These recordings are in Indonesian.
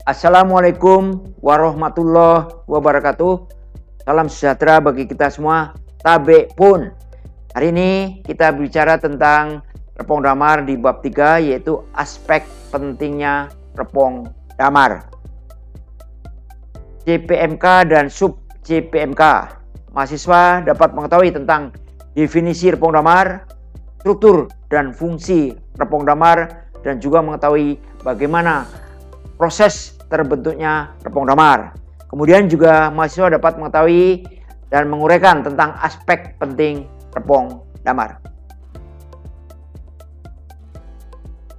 Assalamualaikum warahmatullahi wabarakatuh. Salam sejahtera bagi kita semua. Tabe pun. Hari ini kita bicara tentang repong damar di bab 3, yaitu aspek pentingnya repong damar. CPMK dan sub CPMK. Mahasiswa dapat mengetahui tentang definisi repong damar, struktur dan fungsi repong damar, dan juga mengetahui bagaimana proses terbentuknya repong damar. Kemudian juga mahasiswa dapat mengetahui dan menguraikan tentang aspek penting repong damar.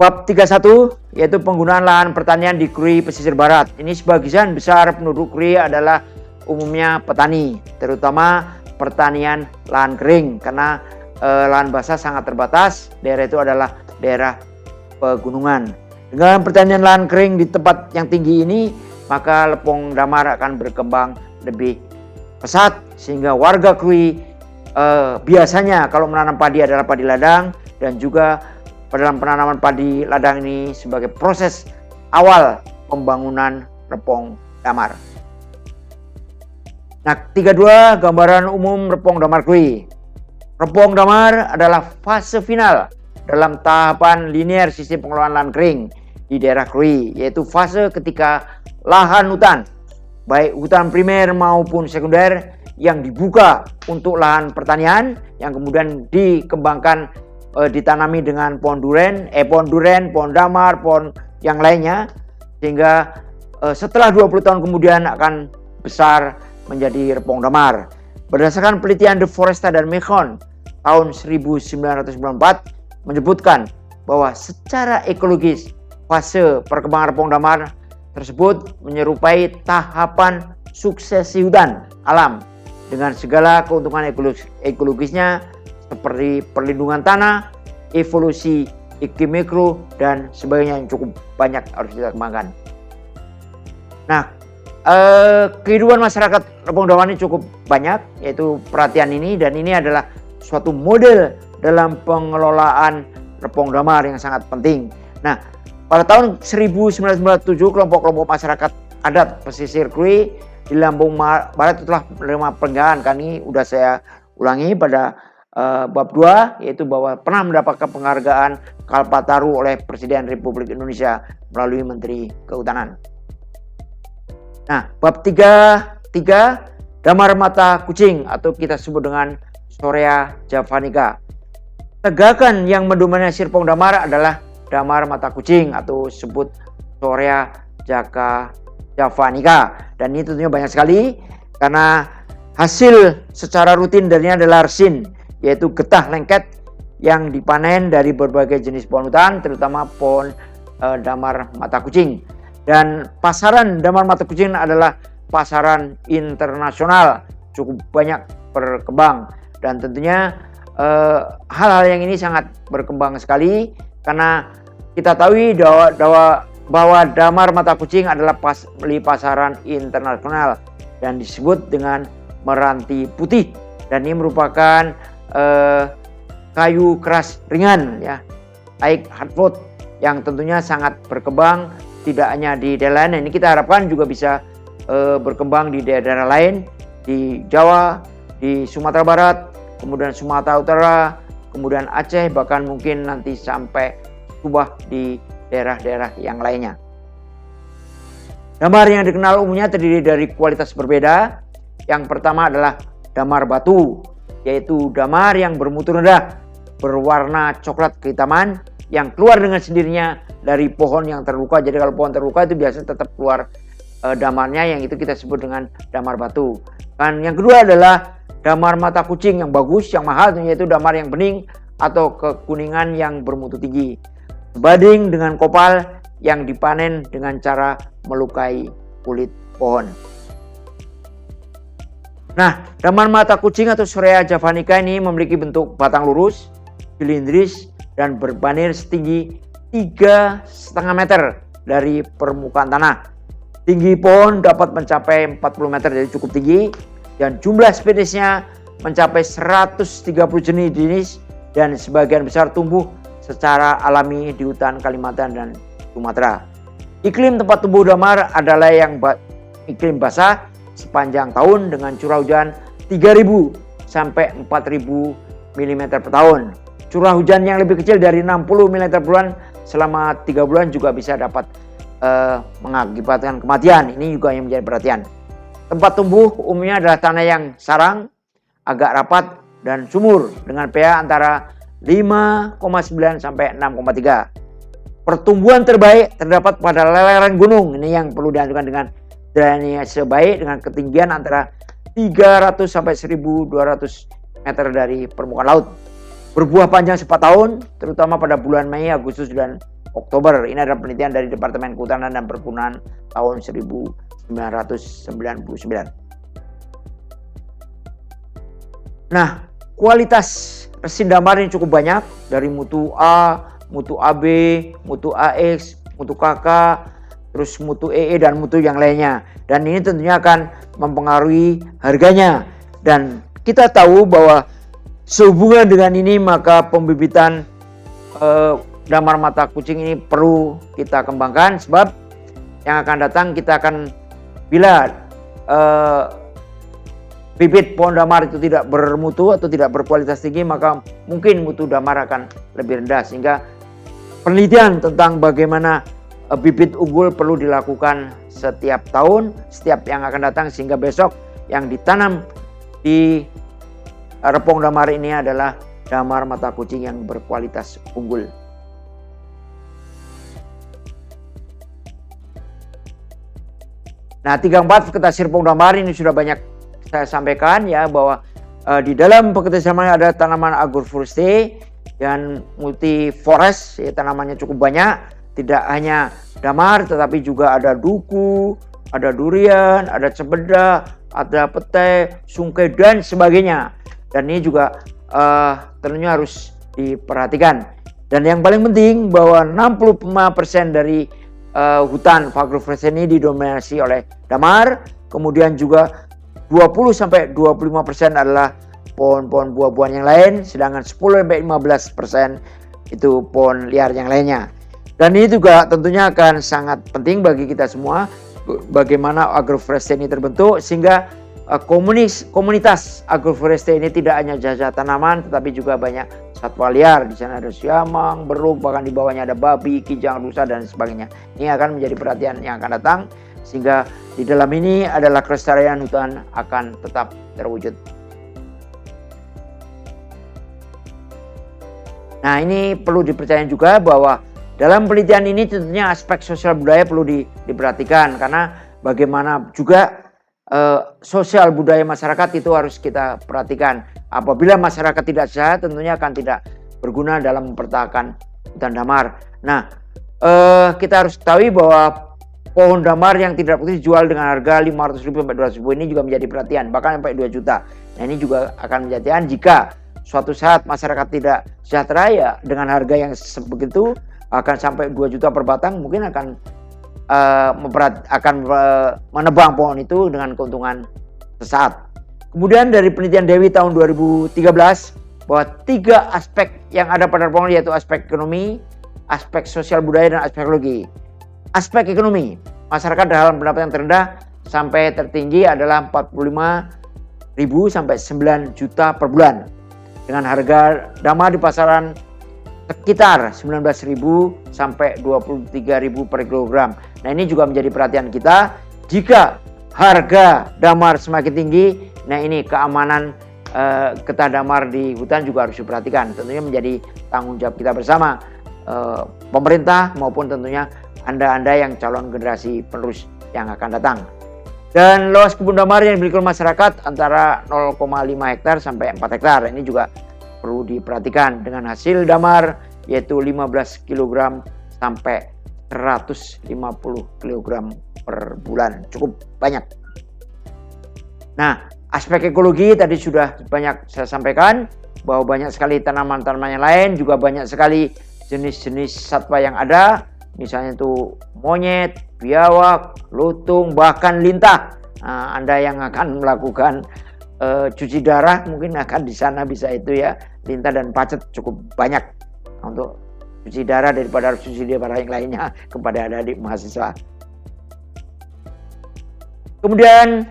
Bab 31 yaitu penggunaan lahan pertanian di Krui pesisir barat. Ini sebagian besar penduduk Krui adalah umumnya petani, terutama pertanian lahan kering karena lahan basah sangat terbatas. Daerah itu adalah daerah pegunungan. Dengan pertanian lahan kering di tempat yang tinggi ini, maka repong damar akan berkembang lebih pesat sehingga warga Krui biasanya kalau menanam padi adalah padi ladang, dan juga dalam penanaman padi ladang ini sebagai proses awal pembangunan repong damar. Nah, 32 gambaran umum repong damar Krui. Repong damar adalah fase final dalam tahapan linear sistem pengelolaan lahan kering di daerah Krui, yaitu fase ketika lahan hutan, baik hutan primer maupun sekunder, yang dibuka untuk lahan pertanian yang kemudian dikembangkan, ditanami dengan pohon duren, pohon damar, pohon yang lainnya, sehingga setelah 20 tahun kemudian akan besar menjadi repong damar. Berdasarkan penelitian De Foresta dan Mechon tahun 1994 menyebutkan bahwa secara ekologis fase perkembangan repong damar tersebut menyerupai tahapan suksesi hutan alam dengan segala keuntungan ekologisnya seperti perlindungan tanah, evolusi iklim mikro, dan sebagainya yang cukup banyak harus kita kembangkan. Nah, kehidupan masyarakat repong damar ini cukup banyak, yaitu perhatian ini, dan ini adalah suatu model dalam pengelolaan repong damar yang sangat penting. Nah, pada tahun 1997 kelompok-kelompok masyarakat adat pesisir Krui di Lampung Barat telah menerima penghargaan. Kan ini sudah saya ulangi pada bab 2, yaitu bahwa pernah mendapatkan penghargaan Kalpataru oleh Presiden Republik Indonesia melalui Menteri Kehutanan. Nah, bab 3 damar mata kucing atau kita sebut dengan Shorea javanica. Tegakan yang mendominasi repong damar adalah damar mata kucing atau disebut Shorea javanica, dan ini tentunya banyak sekali karena hasil secara rutin darinya adalah resin, yaitu getah lengket yang dipanen dari berbagai jenis pohon hutan, terutama pohon damar mata kucing. Dan pasaran damar mata kucing adalah pasaran internasional, cukup banyak berkembang, dan tentunya hal-hal yang ini sangat berkembang sekali karena kita tahu bahwa damar mata kucing adalah pasaran internasional dan disebut dengan meranti putih, dan ini merupakan kayu keras ringan, ya, oak hardwood, yang tentunya sangat berkembang tidak hanya di daerah lain. Ini kita harapkan juga bisa berkembang di daerah lain, di Jawa, di Sumatera Barat, kemudian Sumatera Utara, kemudian Aceh, bahkan mungkin nanti sampai Subah di daerah-daerah yang lainnya. Damar yang dikenal umumnya terdiri dari kualitas berbeda. Yang pertama adalah damar batu, yaitu damar yang bermutu rendah, berwarna coklat kehitaman, yang keluar dengan sendirinya dari pohon yang terluka. Jadi kalau pohon terluka itu biasanya tetap keluar damarnya, yang itu kita sebut dengan damar batu. Dan yang kedua adalah damar mata kucing yang bagus, yang mahal, yaitu damar yang bening atau kekuningan yang bermutu tinggi, sebanding dengan kopal yang dipanen dengan cara melukai kulit pohon. Nah, damar mata kucing atau Shorea javanica ini memiliki bentuk batang lurus, silindris, dan berbanir setinggi 3,5 meter dari permukaan tanah. Tinggi pohon dapat mencapai 40 meter, jadi cukup tinggi, dan jumlah spesiesnya mencapai 130 jenis, dan sebagian besar tumbuh secara alami di hutan Kalimantan dan Sumatera. Iklim tempat tumbuh damar adalah yang iklim basah sepanjang tahun dengan curah hujan 3.000 sampai 4.000 mm per tahun. Curah hujan yang lebih kecil dari 60 mm per bulan selama 3 bulan juga bisa dapat mengakibatkan kematian. Ini juga yang menjadi perhatian. Tempat tumbuh umumnya adalah tanah yang sarang, agak rapat dan sumur dengan pH antara 5,9 sampai 6,3. Pertumbuhan terbaik terdapat pada lereng gunung. Ini yang perlu diajukan dengan drainase baik dengan ketinggian antara 300 sampai 1.200 meter dari permukaan laut. Berbuah panjang 4 tahun, terutama pada bulan Mei, Agustus, dan Oktober. Ini adalah penelitian dari Departemen Kehutanan dan Perkebunan tahun 1999. Nah, kualitas resin damar ini cukup banyak, dari mutu A, mutu AB, mutu AX, mutu KK, terus mutu EE dan mutu yang lainnya. Dan ini tentunya akan mempengaruhi harganya. Dan kita tahu bahwa sehubungan dengan ini maka pembibitan damar mata kucing ini perlu kita kembangkan, sebab yang akan datang kita akan, bila bibit pohon damar itu tidak bermutu atau tidak berkualitas tinggi, maka mungkin mutu damar akan lebih rendah, sehingga penelitian tentang bagaimana bibit unggul perlu dilakukan setiap tahun, setiap yang akan datang, sehingga besok yang ditanam di repong damar ini adalah damar mata kucing yang berkualitas unggul. Nah, 34 vegetasi repong damar ini sudah banyak saya sampaikan ya, bahwa di dalam vegetasi damar ada tanaman agroforestry dan multiforest, ya, tanamannya cukup banyak. Tidak hanya damar tetapi juga ada duku, ada durian, ada cempeda, ada petai, sungkai dan sebagainya. Dan ini juga tentunya harus diperhatikan. Dan yang paling penting bahwa 65% dari hutan agroforestry ini didominasi oleh damar. Kemudian juga 20-25% adalah pohon-pohon buah-buahan yang lain, sedangkan 10-15% itu pohon liar yang lainnya. Dan ini juga tentunya akan sangat penting bagi kita semua, bagaimana agroforestry ini terbentuk, sehingga komunitas agroforestry ini tidak hanya jasa tanaman tetapi juga banyak satwa liar. Di sana ada siamang, beruk, bahkan di bawahnya ada babi, kijang, rusa dan sebagainya. Ini akan menjadi perhatian yang akan datang, sehingga di dalam ini adalah kelestarian hutan akan tetap terwujud. Nah, ini perlu dipercaya juga bahwa dalam penelitian ini tentunya aspek sosial budaya perlu diperhatikan, karena bagaimana juga sosial budaya masyarakat itu harus kita perhatikan. Apabila masyarakat tidak sehat, tentunya akan tidak berguna dalam mempertahankan hutan damar. Nah, kita harus ketahui bahwa pohon damar yang tidak produktif dijual dengan harga 500.000 sampai 200.000 ini juga menjadi perhatian, bahkan sampai 2 juta. Nah, ini juga akan menjadi perhatian jika suatu saat masyarakat tidak sejahtera, ya dengan harga yang sebegitu akan sampai 2 juta per batang, mungkin akan menebang pohon itu dengan keuntungan sesaat. Kemudian dari penelitian Dewi tahun 2013 bahwa 3 aspek yang ada pada pohon, yaitu aspek ekonomi, aspek sosial budaya dan aspek ekologi. Aspek ekonomi, masyarakat dalam pendapatan terendah sampai tertinggi adalah 45.000 sampai 9 juta per bulan, dengan harga damar di pasaran sekitar 19.000 sampai 23.000 per kilogram. Nah, ini juga menjadi perhatian kita. Jika harga damar semakin tinggi, nah ini keamanan getah damar di hutan juga harus diperhatikan. Tentunya menjadi tanggung jawab kita bersama, pemerintah maupun tentunya Anda yang calon generasi penerus yang akan datang. Dan luas kebun damar yang dimiliki masyarakat antara 0,5 hektar sampai 4 hektar. Ini juga perlu diperhatikan, dengan hasil damar yaitu 15 kg sampai 150 kg per bulan. Cukup banyak. Nah, aspek ekologi tadi sudah banyak saya sampaikan, bahwa banyak sekali tanaman-tanaman yang lain, juga banyak sekali jenis-jenis satwa yang ada, misalnya itu monyet, biawak, lutung, bahkan lintah. Nah, Anda yang akan melakukan cuci darah mungkin akan di sana bisa itu ya, lintah dan pacet cukup banyak untuk cuci darah daripada harus cuci darah yang lainnya kepada adik-adik mahasiswa. Kemudian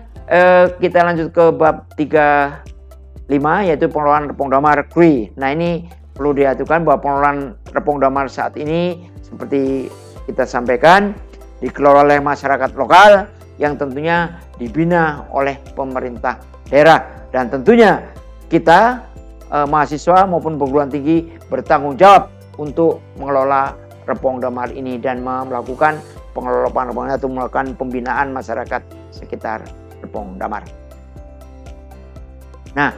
kita lanjut ke bab 35 yaitu pengelolaan Repong Damar Krui. Nah, ini perlu diaturkan bahwa pengelolaan Repong Damar saat ini seperti kita sampaikan dikelola oleh masyarakat lokal yang tentunya dibina oleh pemerintah daerah, dan tentunya kita mahasiswa maupun perguruan tinggi bertanggung jawab untuk mengelola Repong Damar ini dan melakukan pengelolaan atau melakukan pembinaan masyarakat sekitar Repong Damar. Nah,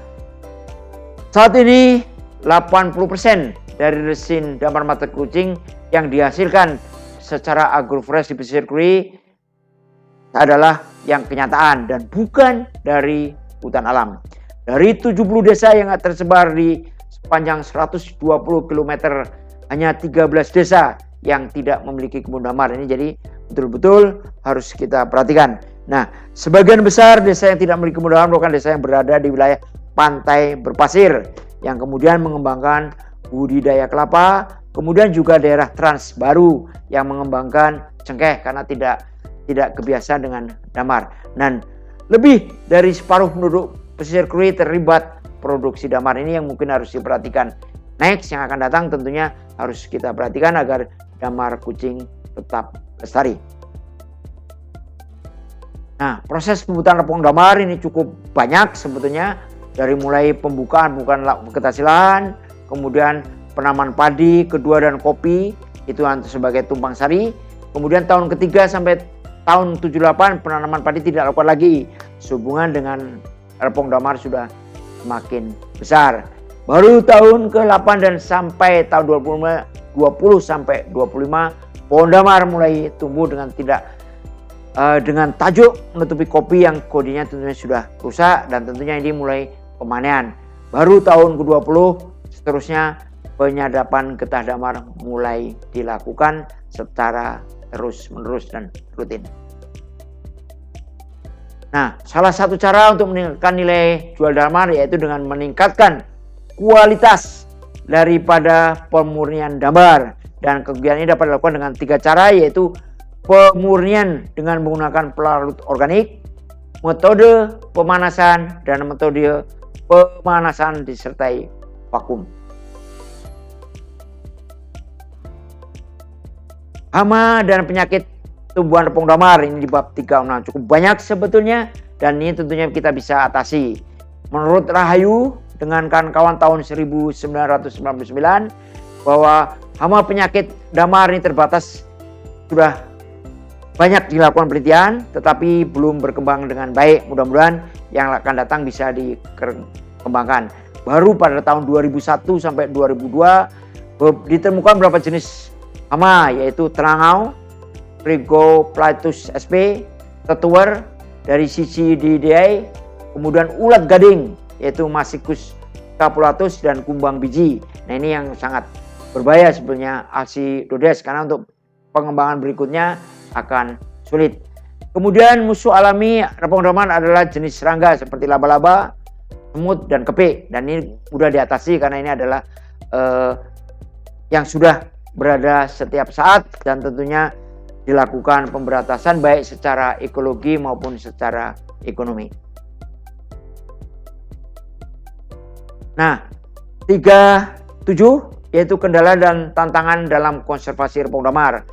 saat ini 80% dari resin damar mata kucing yang dihasilkan secara agroforestry di pesisir Krui adalah yang kenyataan dan bukan dari hutan alam. Dari 70 desa yang tersebar di sepanjang 120 km, hanya 13 desa yang tidak memiliki kebun damar. Ini jadi betul-betul harus kita perhatikan. Nah, sebagian besar desa yang tidak memiliki kebun damar merupakan desa yang berada di wilayah pantai berpasir, yang kemudian mengembangkan budidaya kelapa, kemudian juga daerah trans baru yang mengembangkan cengkeh karena tidak kebiasaan dengan damar. Dan lebih dari separuh penduduk pesisir Krui terlibat produksi damar. Ini yang mungkin harus diperhatikan. Next yang akan datang tentunya harus kita perhatikan agar damar kucing tetap lestari. Nah, proses pembuatan Repong Damar ini cukup banyak sebetulnya, dari mulai pembukaan vegetasi lahan, kemudian penanaman padi, kedua dan kopi itu sebagai tumpang sari. Kemudian tahun ketiga sampai tahun 78 penanaman padi tidak dilakukan lagi. Sehubungan dengan Repong Damar sudah semakin besar. Baru tahun ke-8 dan sampai tahun 20 sampai 25 pohon damar mulai tumbuh dengan tajuk menutupi kopi yang kodenya tentunya sudah rusak, dan tentunya ini mulai pemanenan. Baru tahun ke-20 seterusnya penyadapan getah damar mulai dilakukan secara terus-menerus dan rutin. Nah, salah satu cara untuk meningkatkan nilai jual damar yaitu dengan meningkatkan kualitas daripada pemurnian damar. Dan kegiatan ini dapat dilakukan dengan 3 cara, yaitu pemurnian dengan menggunakan pelarut organik, metode pemanasan, dan metode pemanasan disertai vakum. Hama dan penyakit tumbuhan Repong Damar ini di bab 3. Nah, cukup banyak sebetulnya, dan ini tentunya kita bisa atasi. Menurut Rahayu dengan kawan-kawan tahun 1999 bahwa hama penyakit damar ini terbatas, sudah banyak dilakukan penelitian tetapi belum berkembang dengan baik. Mudah-mudahan yang akan datang bisa dikembangkan. Baru pada tahun 2001 sampai 2002 ditemukan beberapa jenis hama, yaitu terangau, Trigoplatus sp, tetuwer dari Cicididae, kemudian ulat gading yaitu Massicus scapulatus, dan kumbang biji. Nah, ini yang sangat berbahaya sebenarnya Alcidodes, karena untuk pengembangan berikutnya akan sulit. Kemudian musuh alami Repong Damar adalah jenis serangga seperti laba-laba, semut, dan kepik, dan ini mudah diatasi karena ini adalah yang sudah berada setiap saat, dan tentunya dilakukan pemberantasan baik secara ekologi maupun secara ekonomi. Nah, 37 yaitu kendala dan tantangan dalam konservasi Repong Damar.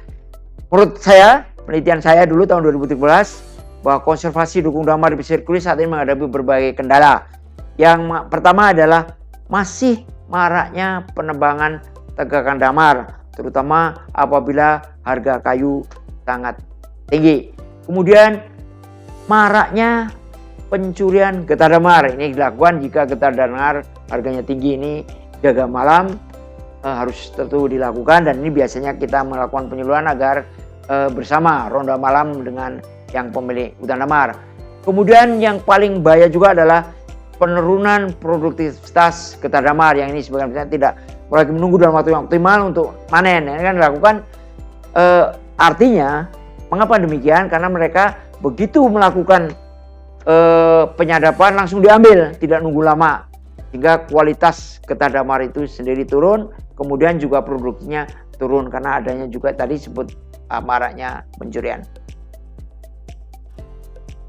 Menurut saya, penelitian saya dulu tahun 2013, bahwa konservasi Repong Damar di pesisir Krui saat ini menghadapi berbagai kendala. Yang pertama adalah masih maraknya penebangan tegakan damar, terutama apabila harga kayu sangat tinggi. Kemudian maraknya pencurian getah damar. Ini dilakukan jika getah damar harganya tinggi, ini jaga malam harus tentu dilakukan, dan ini biasanya kita melakukan penyuluhan agar bersama ronda malam dengan yang pemilik hutan damar. Kemudian yang paling bahaya juga adalah penurunan produktivitas getah damar, yang ini sebagian besar tidak lagi menunggu dalam waktu yang optimal untuk panen. Ini kan dilakukan, artinya mengapa demikian? Karena mereka begitu melakukan penyadapan langsung diambil, tidak nunggu lama, sehingga kualitas getah damar itu sendiri turun, kemudian juga produksinya turun karena adanya juga tadi sebut maraknya pencurian.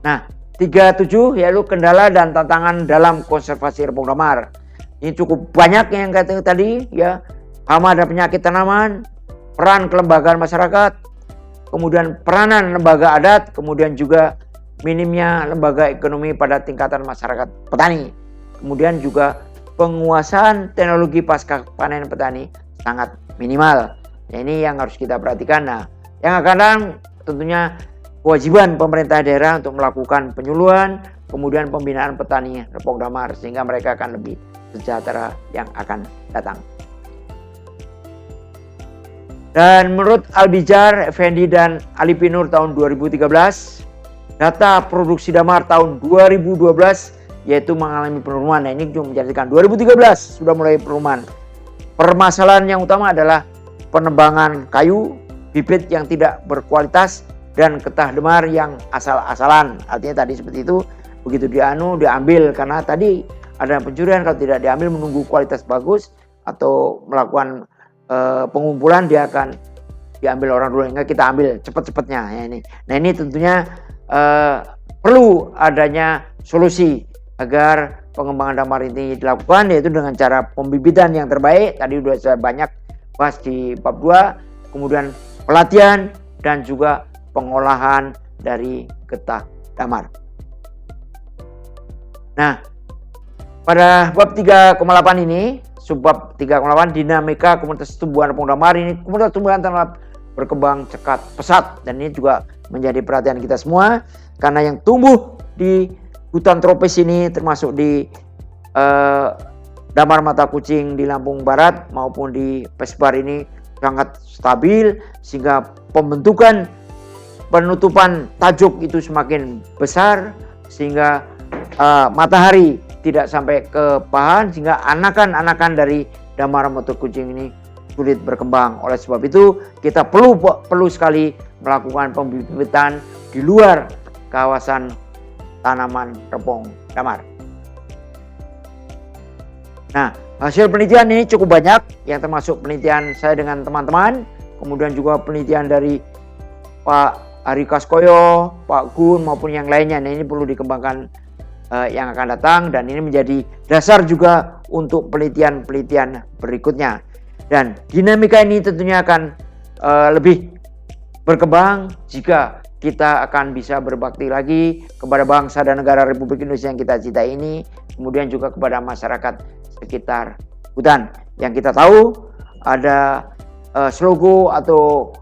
Nah, 37 yaitu kendala dan tantangan dalam konservasi Repong Damar. Ini cukup banyak yang kata tadi ya, hama dan penyakit tanaman, peran kelembagaan masyarakat, kemudian peranan lembaga adat, kemudian juga minimnya lembaga ekonomi pada tingkatan masyarakat petani. Kemudian juga penguasaan teknologi pasca panen petani sangat minimal. Nah, ini yang harus kita perhatikan. Nah, yang akan tentunya kewajiban pemerintah daerah untuk melakukan penyuluhan, kemudian pembinaan petani Repong Damar sehingga mereka akan lebih sejahtera yang akan datang. Dan menurut Albijar Effendi dan Alipinur tahun 2013, data produksi damar tahun 2012 yaitu mengalami penurunan. Nah, ini juga menjadikan 2013 sudah mulai penurunan. Permasalahan yang utama adalah penebangan kayu, bibit yang tidak berkualitas, dan getah damar yang asal-asalan. Artinya tadi seperti itu, begitu diambil karena tadi ada pencurian, kalau tidak diambil menunggu kualitas bagus atau melakukan pengumpulan dia akan diambil orang dulu, hingga kita ambil cepat-cepatnya ya ini. Nah, ini tentunya perlu adanya solusi agar pengembangan damar ini dilakukan, yaitu dengan cara pembibitan yang terbaik. Tadi sudah saya banyak bahas di bab 2, kemudian pelatihan dan juga pengolahan dari getah damar. Nah, pada bab 3,8 ini, subbab 3,8 dinamika komunitas tumbuhan Repong Damar ini, komunitas tumbuhan tanah berkembang cepat pesat, dan ini juga menjadi perhatian kita semua karena yang tumbuh di hutan tropis ini termasuk di damar mata kucing di Lampung Barat maupun di Pesbar ini sangat stabil, sehingga pembentukan penutupan tajuk itu semakin besar sehingga matahari tidak sampai ke pahan, sehingga anakan-anakan dari damar mata kucing ini sulit berkembang. Oleh sebab itu kita perlu sekali melakukan pembibitan di luar kawasan tanaman Repong Damar. Nah, hasil penelitian ini cukup banyak, yang termasuk penelitian saya dengan teman-teman, kemudian juga penelitian dari Pak Ari Kaskoyo, Pak Gun maupun yang lainnya. Nah, ini perlu dikembangkan yang akan datang, dan ini menjadi dasar juga untuk penelitian-penelitian berikutnya. Dan dinamika ini tentunya akan lebih berkembang jika kita akan bisa berbakti lagi kepada bangsa dan negara Republik Indonesia yang kita cintai ini, kemudian juga kepada masyarakat sekitar hutan. Yang kita tahu ada slogo atau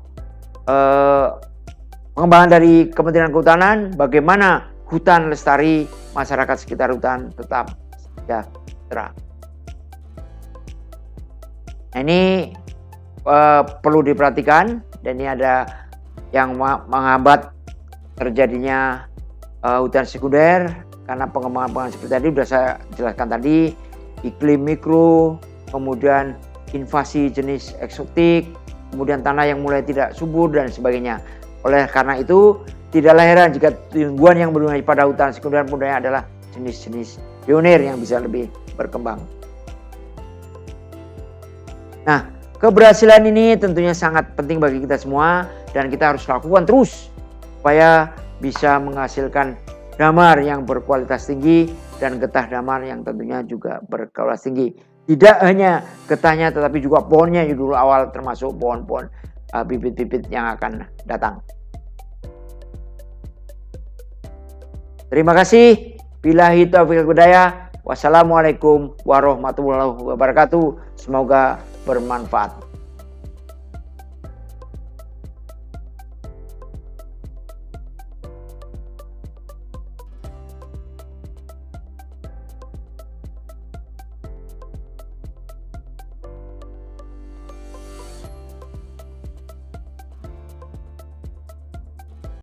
pengembangan dari Kementerian Kehutanan, bagaimana hutan lestari, masyarakat sekitar hutan tetap sejahtera. Nah, ini perlu diperhatikan, dan ini ada yang menghambat terjadinya hutan sekunder karena pengembangan seperti tadi sudah saya jelaskan tadi, iklim mikro, kemudian invasi jenis eksotik, kemudian tanah yang mulai tidak subur dan sebagainya. Oleh karena itu tidaklah heran jika tumbuhan yang berhubungan pada hutan sekunder mudanya adalah jenis-jenis pionir yang bisa lebih berkembang. Nah, keberhasilan ini tentunya sangat penting bagi kita semua, dan kita harus lakukan terus supaya bisa menghasilkan damar yang berkualitas tinggi dan getah damar yang tentunya juga berkualitas tinggi. Tidak hanya getahnya tetapi juga pohonnya dulu awal, termasuk pohon-pohon bibit-bibit yang akan datang. Terima kasih. Billahi taufiq wal hidayah. Wassalamualaikum warahmatullahi wabarakatuh. Semoga bermanfaat.